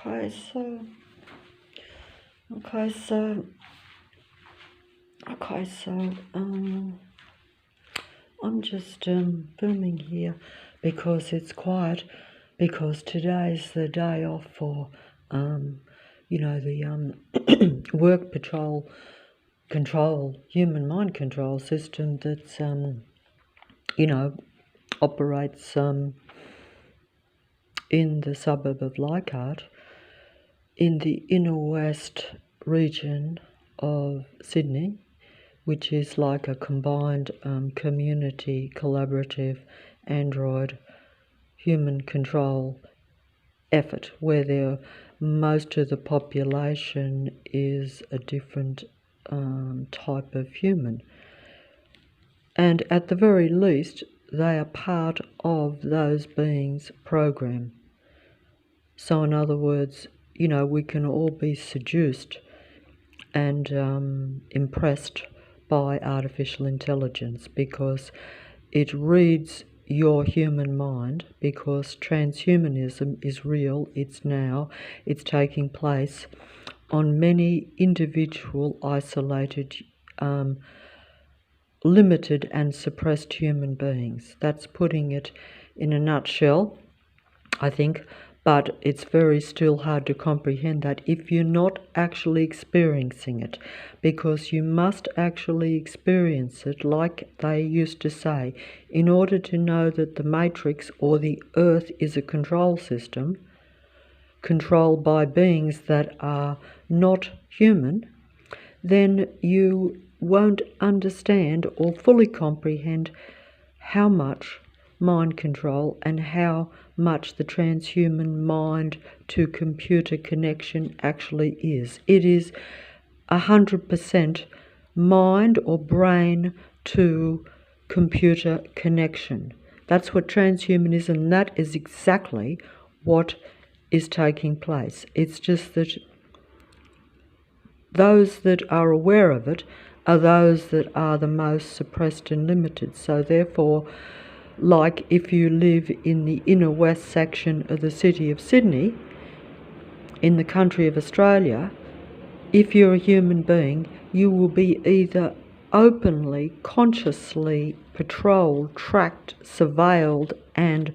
Okay, so, okay, so, okay, so, I'm just filming here because it's quiet, because today's the day off for, the work patrol control, human mind control system that's, operates in the suburb of Leichhardt, in the inner west region of Sydney, which is like a combined community collaborative Android human control effort, where most of the population is a different type of human. And at the very least, they are part of those beings' program. So in other words, we can all be seduced and impressed by artificial intelligence because it reads your human mind, because transhumanism is real, it's now, it's taking place on many individual, isolated, limited and suppressed human beings. That's putting it in a nutshell, I think, but it's very still hard to comprehend that if you're not actually experiencing it, because you must actually experience it, like they used to say, in order to know that the matrix or the earth is a control system controlled by beings that are not human, then you won't understand or fully comprehend how much mind control and how much the transhuman mind to computer connection actually is. It is 100% mind or brain to computer connection. That's what transhumanism, that is exactly what is taking place. It's just that those that are aware of it are those that are the most suppressed and limited. So therefore, like if you live in the inner west section of the city of Sydney, in the country of Australia, if you're a human being, you will be either openly, consciously patrolled, tracked, surveilled, and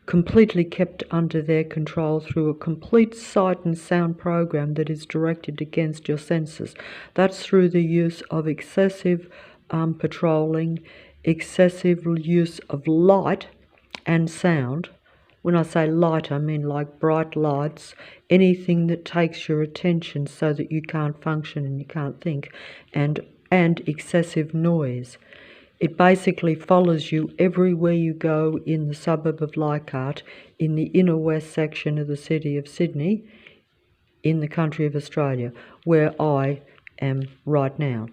completely kept under their control through a complete sight and sound program that is directed against your senses. That's through the use of excessive patrolling, excessive use of light and sound. When I say light, I mean like bright lights, anything that takes your attention so that you can't function and you can't think, and excessive noise. It basically follows you everywhere you go in the suburb of Leichhardt, in the inner west section of the city of Sydney, in the country of Australia, where I am right now.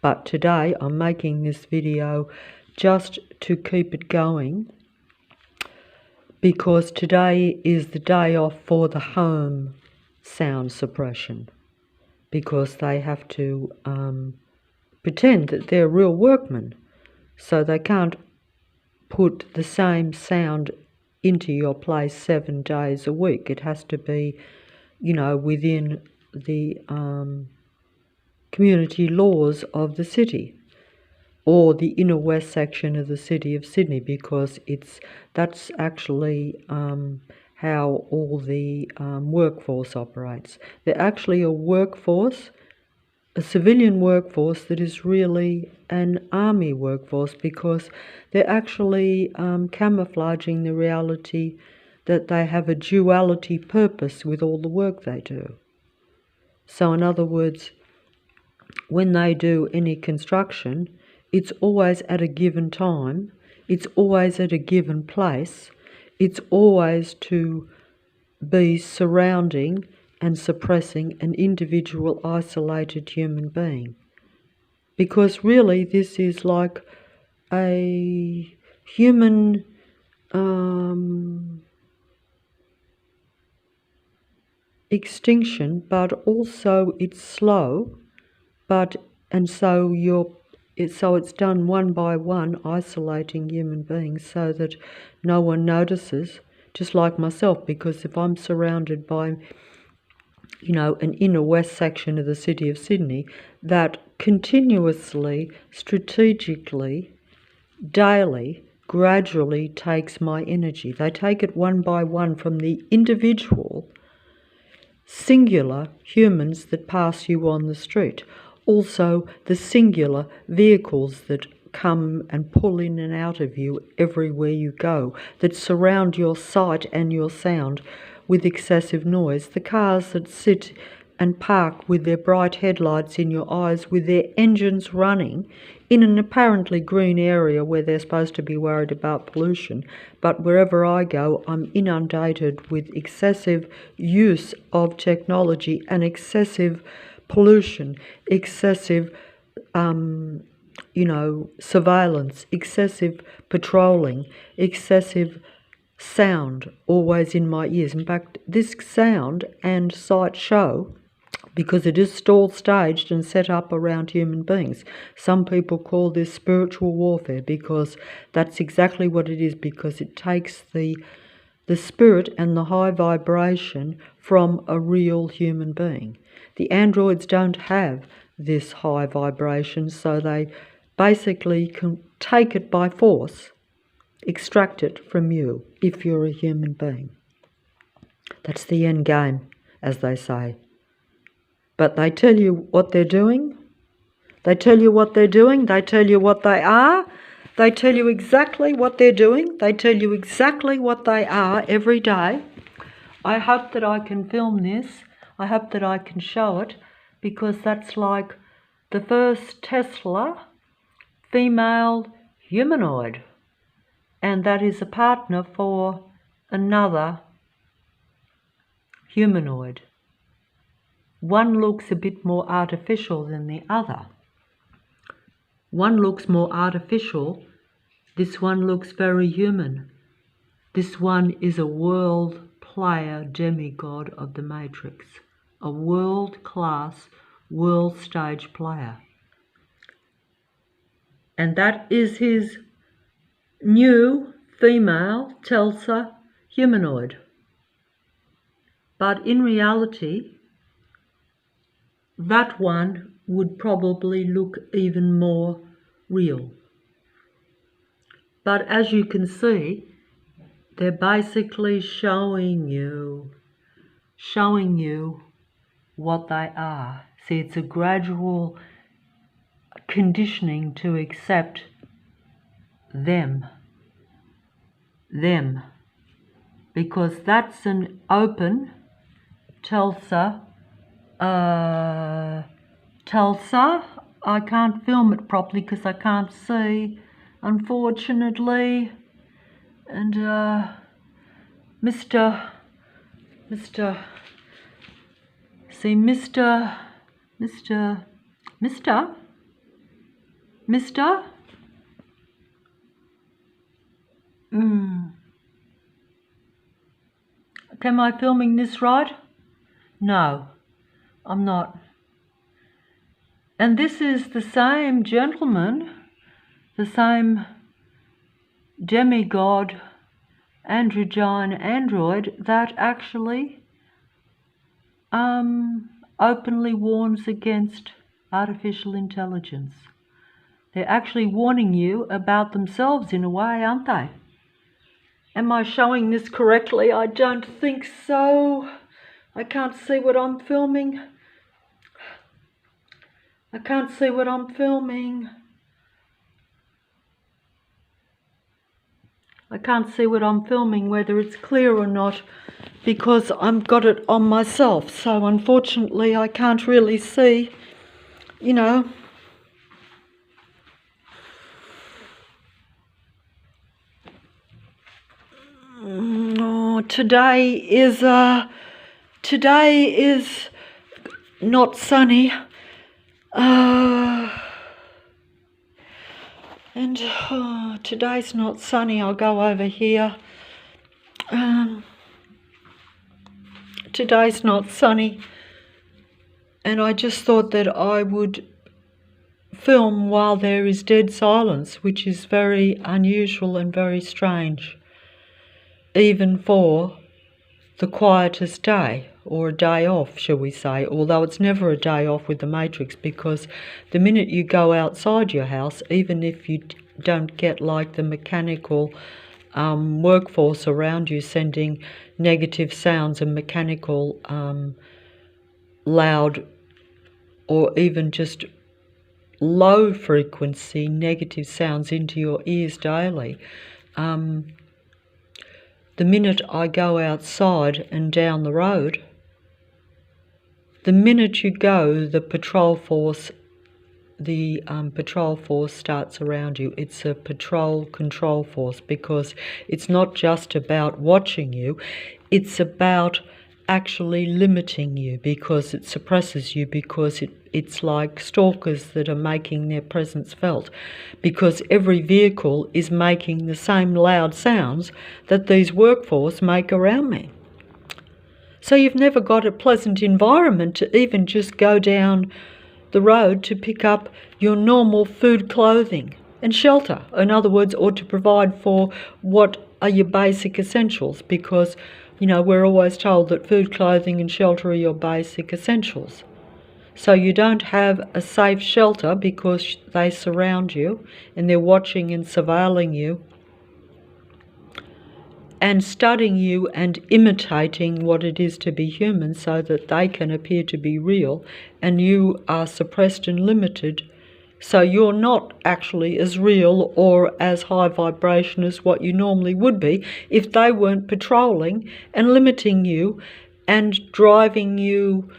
But today I'm making this video just to keep it going, because today is the day off for the home sound suppression, because they have to pretend that they're real workmen. So they can't put the same sound into your place 7 days a week. It has to be, within the community laws of the city, or the inner west section of the city of Sydney, because that's actually how all the workforce operates. They're actually a workforce, a civilian workforce that is really an army workforce, because they're actually camouflaging the reality that they have a duality purpose with all the work they do. So in other words, when they do any construction, it's always at a given time, it's always at a given place, it's always to be surrounding and suppressing an individual isolated human being. Because really this is like a human extinction, but also it's slow, so it's done one by one, isolating human beings so that no one notices, just like myself, because if I'm surrounded by, an inner west section of the city of Sydney that continuously, strategically, daily, gradually takes my energy. They take it one by one from the individual, singular humans that pass you on the street. Also, the singular vehicles that come and pull in and out of you everywhere you go, that surround your sight and your sound with excessive noise. The cars that sit and park with their bright headlights in your eyes, with their engines running in an apparently green area where they're supposed to be worried about pollution. But wherever I go, I'm inundated with excessive use of technology and excessive pollution, excessive surveillance, excessive patrolling, excessive sound always in my ears. In fact, this sound and sight show, because it is stall staged and set up around human beings. Some people call this spiritual warfare, because that's exactly what it is, because it takes the spirit and the high vibration from a real human being. The androids don't have this high vibration, so they basically can take it by force, extract it from you if you're a human being. That's the end game, as they say. But they tell you what they're doing. They tell you what they're doing. They tell you what they are. They tell you exactly what they're doing. They tell you exactly what they are every day. I hope that I can film this. I hope that I can show it, because that's like the first Tesla female humanoid. And that is a partner for another humanoid. One looks a bit more artificial than the other. One looks more artificial. This one looks very human. This one is a world player demigod of the Matrix. A world-class, world stage player. And that is his new female Telsa humanoid. But in reality, that one would probably look even more real. But as you can see, they're basically showing you what they are. See, it's a gradual conditioning to accept them, because that's an open Telsa. I can't film it properly because I can't see, unfortunately. And Mr. Am I filming this right? No, I'm not. And this is the same gentleman, the same demigod, androgyne android that actually openly warns against artificial intelligence. They're actually warning you about themselves in a way, aren't they? Am I showing this correctly? I don't think so. I can't see what I'm filming. I can't see what I'm filming. I can't see what I'm filming, whether it's clear or not, because I've got it on myself. So unfortunately, I can't really see, Oh, today is not sunny. And today's not sunny. I'll go over here. Today's not sunny. And I just thought that I would film while there is dead silence, which is very unusual and very strange. even for the quietest day, or a day off, shall we say, although it's never a day off with the Matrix, because the minute you go outside your house, even if you don't get like the mechanical workforce around you sending negative sounds and mechanical loud or even just low frequency negative sounds into your ears daily, the minute I go outside and down the road, the minute you go, the patrol force starts around you. It's a patrol control force, because it's not just about watching you, it's about actually limiting you, because it suppresses you, because it's like stalkers that are making their presence felt, because every vehicle is making the same loud sounds that these workforce make around me. So you've never got a pleasant environment to even just go down the road to pick up your normal food, clothing and shelter, in other words, or to provide for what are your basic essentials, because we're always told that food, clothing and shelter are your basic essentials. So you don't have a safe shelter because they surround you and they're watching and surveilling you and studying you and imitating what it is to be human so that they can appear to be real, and you are suppressed and limited, so you're not actually as real or as high vibration as what you normally would be if they weren't patrolling and limiting you and driving you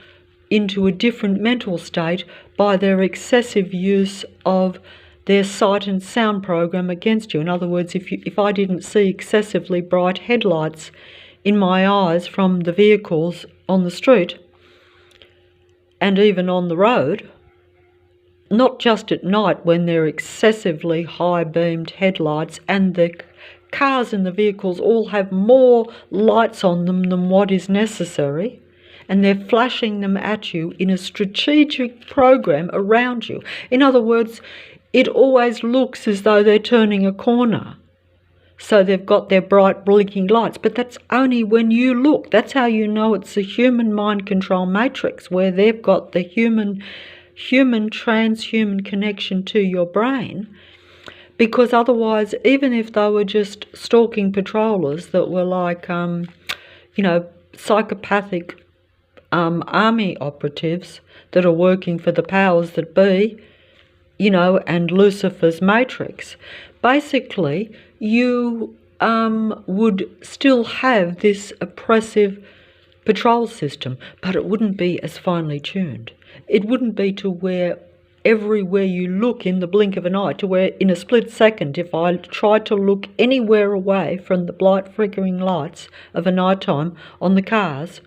into a different mental state by their excessive use of their sight and sound program against you. In other words, if I didn't see excessively bright headlights in my eyes from the vehicles on the street and even on the road, not just at night when they're excessively high-beamed headlights and the cars and the vehicles all have more lights on them than what is necessary, and they're flashing them at you in a strategic program around you. In other words, it always looks as though they're turning a corner. So they've got their bright blinking lights, but that's only when you look. That's how you know it's a human mind control matrix, where they've got the human transhuman connection to your brain, because otherwise, even if they were just stalking patrollers that were like, psychopathic army operatives that are working for the powers that be, and Lucifer's matrix, basically you would still have this oppressive patrol system, but it wouldn't be as finely tuned. It wouldn't be to where everywhere you look in the blink of an eye, to where in a split second, if I try to look anywhere away from the bright flickering lights of a nighttime on the cars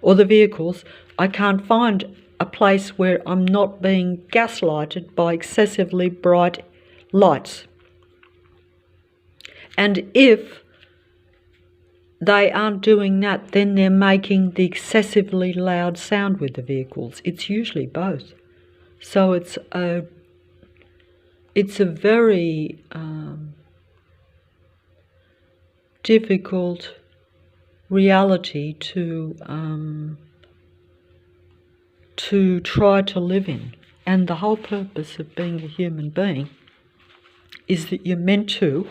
or the vehicles, I can't find a place where I'm not being gaslighted by excessively bright lights. And if they aren't doing that, then they're making the excessively loud sound with the vehicles. It's usually both. So it's a very difficult reality to try to live in. And the whole purpose of being a human being is that you're meant to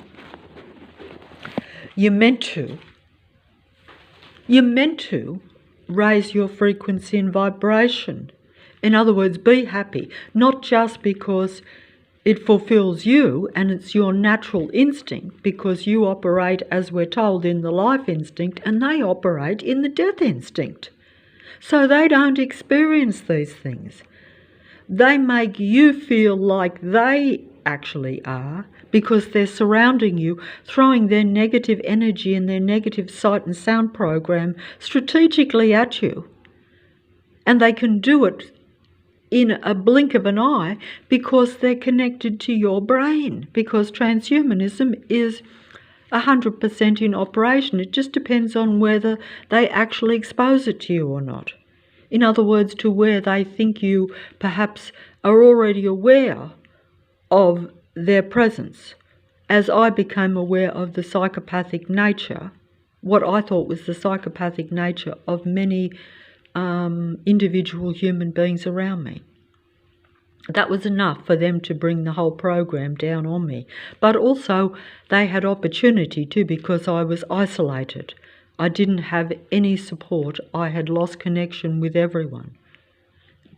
raise your frequency and vibration. In other words, be happy, not just because it fulfills you and it's your natural instinct, because you operate, as we're told, in the life instinct and they operate in the death instinct. So they don't experience these things. They make you feel like they actually are, because they're surrounding you, throwing their negative energy and their negative sight and sound program strategically at you. And they can do it in a blink of an eye because they're connected to your brain, because transhumanism is 100% in operation. It just depends on whether they actually expose it to you or not. In other words, to where they think you perhaps are already aware of their presence. As I became aware of the psychopathic nature, what I thought was the psychopathic nature of many individual human beings around me. That was enough for them to bring the whole program down on me. But also they had opportunity too, because I was isolated. I didn't have any support. I had lost connection with everyone.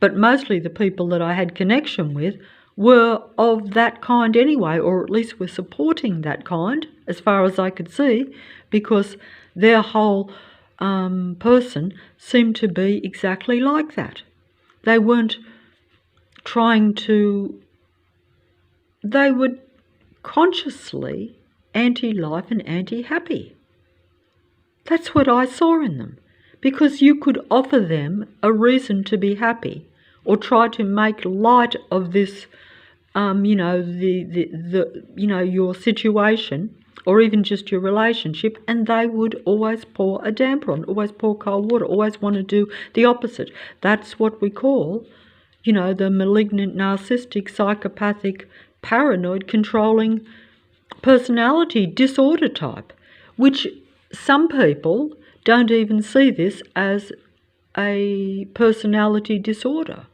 But mostly the people that I had connection with were of that kind anyway, or at least were supporting that kind, as far as I could see, because their whole person seemed to be exactly like that. They weren't trying to... They were consciously anti-life and anti-happy. That's what I saw in them, because you could offer them a reason to be happy, or try to make light of this, your situation, or even just your relationship, and they would always pour a damper on, always pour cold water, always want to do the opposite. That's what we call, the malignant, narcissistic, psychopathic, paranoid, controlling personality disorder type, which some people don't even see this as a personality disorder.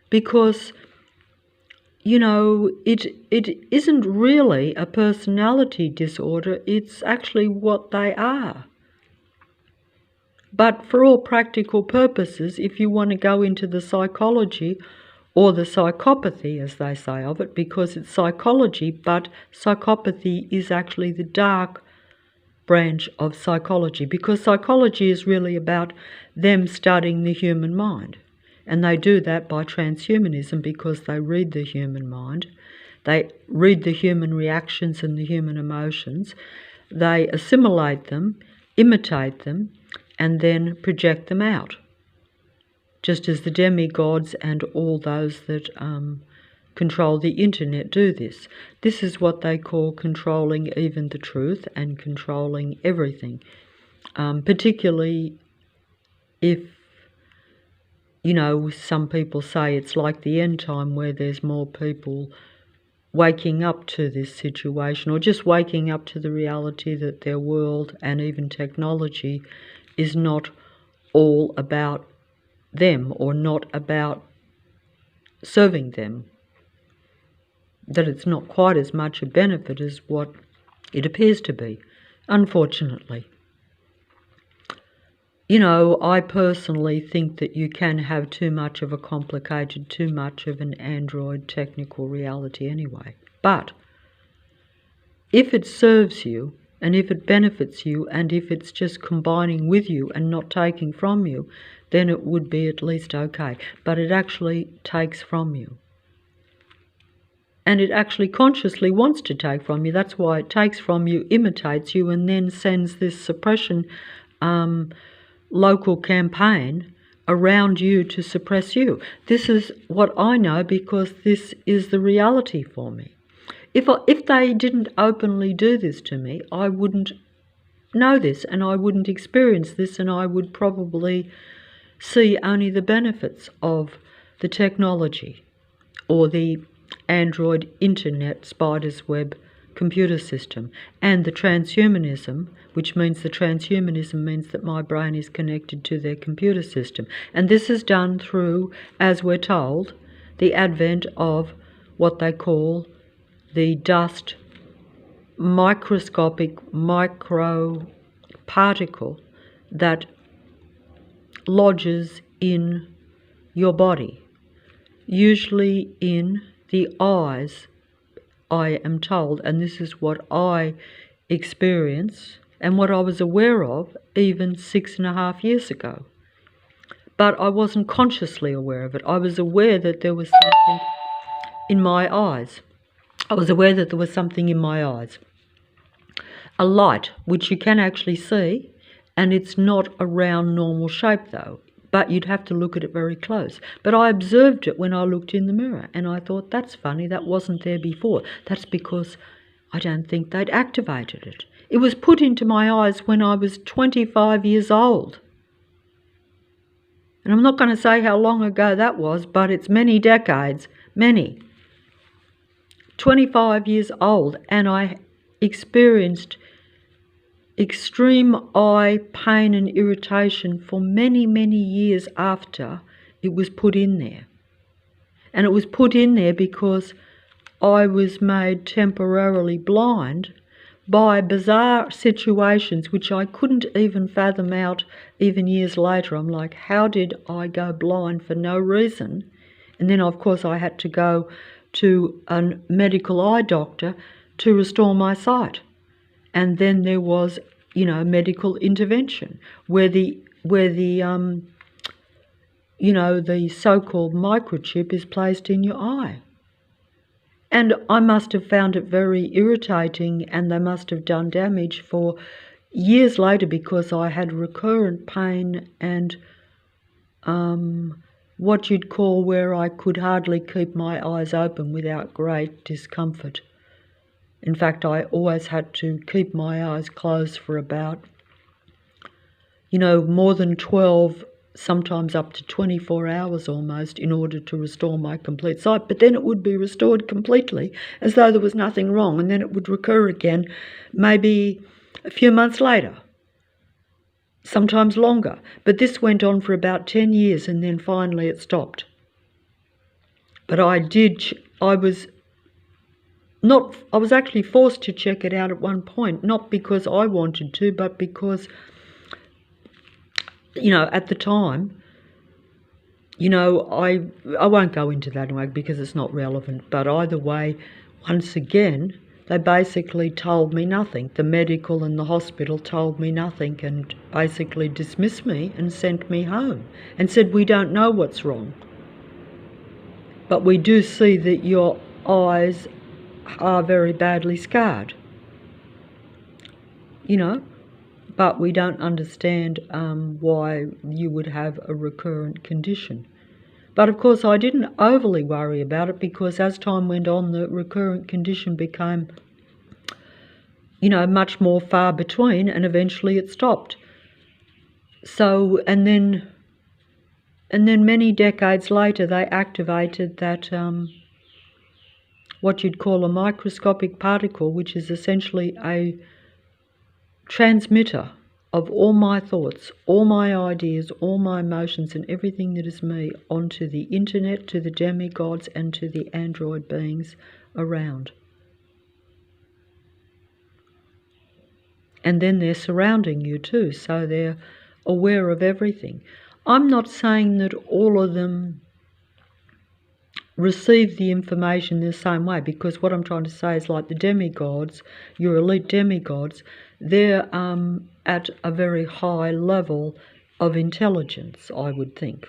Because, it isn't really a personality disorder, it's actually what they are. But for all practical purposes, if you want to go into the psychology or the psychopathy, as they say of it, because it's psychology, but psychopathy is actually the dark branch of psychology, because psychology is really about them studying the human mind. And they do that by transhumanism, because they read the human mind, they read the human reactions and the human emotions, they assimilate them, imitate them, and then project them out. Just as the demigods and all those that control the internet do this. This is what they call controlling even the truth and controlling everything. Particularly if, some people say it's like the end time, where there's more people waking up to this situation, or just waking up to the reality that their world and even technology is not all about them, or not about serving them. That it's not quite as much a benefit as what it appears to be, unfortunately. I personally think that you can have too much of an android technical reality anyway. But if it serves you, and if it benefits you, and if it's just combining with you and not taking from you, then it would be at least okay. But it actually takes from you. And it actually consciously wants to take from you. That's why it takes from you, imitates you, and then sends this suppression local campaign around you to suppress you. This is what I know, because this is the reality for me. If they didn't openly do this to me, I wouldn't know this, and I wouldn't experience this, and I would probably see only the benefits of the technology, or the Android Internet Spider's Web computer system, and the transhumanism, which means that my brain is connected to their computer system. And this is done through, as we're told, the advent of what they call the dust microscopic micro particle that lodges in your body, usually in the eyes, I am told, and this is what I experience and what I was aware of even 6.5 years ago. But I wasn't consciously aware of it. I was aware that there was something in my eyes. I was aware that there was something in my eyes. A light, which you can actually see, and it's not a round normal shape though, but you'd have to look at it very close. But I observed it when I looked in the mirror, and I thought, that's funny, that wasn't there before. That's because I don't think they'd activated it. It was put into my eyes when I was 25 years old. And I'm not going to say how long ago that was, but it's many decades, many. 25 years old, and I experienced extreme eye pain and irritation for many, many years after it was put in there. And it was put in there because I was made temporarily blind by bizarre situations which I couldn't even fathom out even years later. I'm like, how did I go blind for no reason? And then, of course, I had to go to a medical eye doctor to restore my sight. And then there was, medical intervention where the so-called microchip is placed in your eye. And I must have found it very irritating, and they must have done damage for years later because I had recurrent pain and what you'd call where I could hardly keep my eyes open without great discomfort. In fact, I always had to keep my eyes closed for about, more than 12, sometimes up to 24 hours almost, in order to restore my complete sight. But then it would be restored completely as though there was nothing wrong, and then it would recur again maybe a few months later, sometimes longer. But this went on for about 10 years, and then finally it stopped. But I was actually forced to check it out at one point, not because I wanted to, but because, at the time, I won't go into that anyway because it's not relevant, but either way, once again, they basically told me nothing. The medical and the hospital told me nothing and basically dismissed me and sent me home and said, we don't know what's wrong, but we do see that your eyes are very badly scarred, but we don't understand why you would have a recurrent condition. But of course I didn't overly worry about it because as time went on, the recurrent condition became, much more far between, and eventually it stopped. So, and then many decades later, they activated that what you'd call a microscopic particle, which is essentially a transmitter of all my thoughts, all my ideas, all my emotions and everything that is me onto the internet, to the demigods and to the android beings around. And then they're surrounding you too, so they're aware of everything. I'm not saying that all of them receive the information the same way, because what I'm trying to say is like the demigods, your elite demigods, they're at a very high level of intelligence, I would think.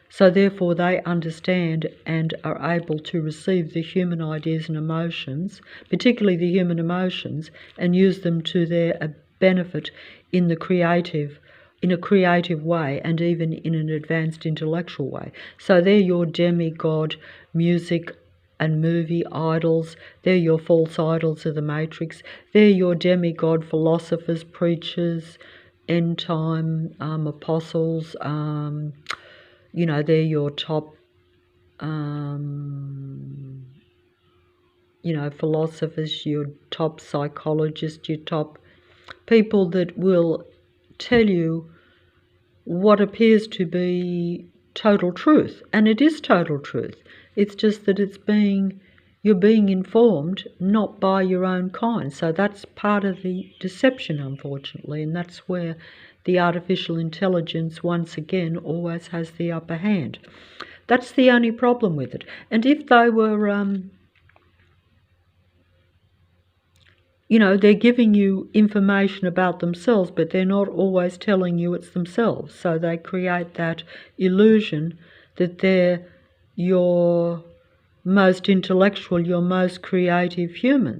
So therefore they understand and are able to receive the human ideas and emotions, particularly the human emotions, and use them to their benefit in a creative way, and even in an advanced intellectual way. So they're your demigod music and movie idols. They're your false idols of the Matrix. They're your demigod philosophers, preachers, end time apostles. They're your top philosophers, your top psychologists, your top people that will tell you what appears to be total truth, and it is total truth. It's just that you're being informed not by your own kind. So that's part of the deception, unfortunately, and that's where the artificial intelligence once again always has the upper hand. That's the only problem with it. And if they were they're giving you information about themselves, but they're not always telling you it's themselves. So they create that illusion that they're your most intellectual, your most creative humans.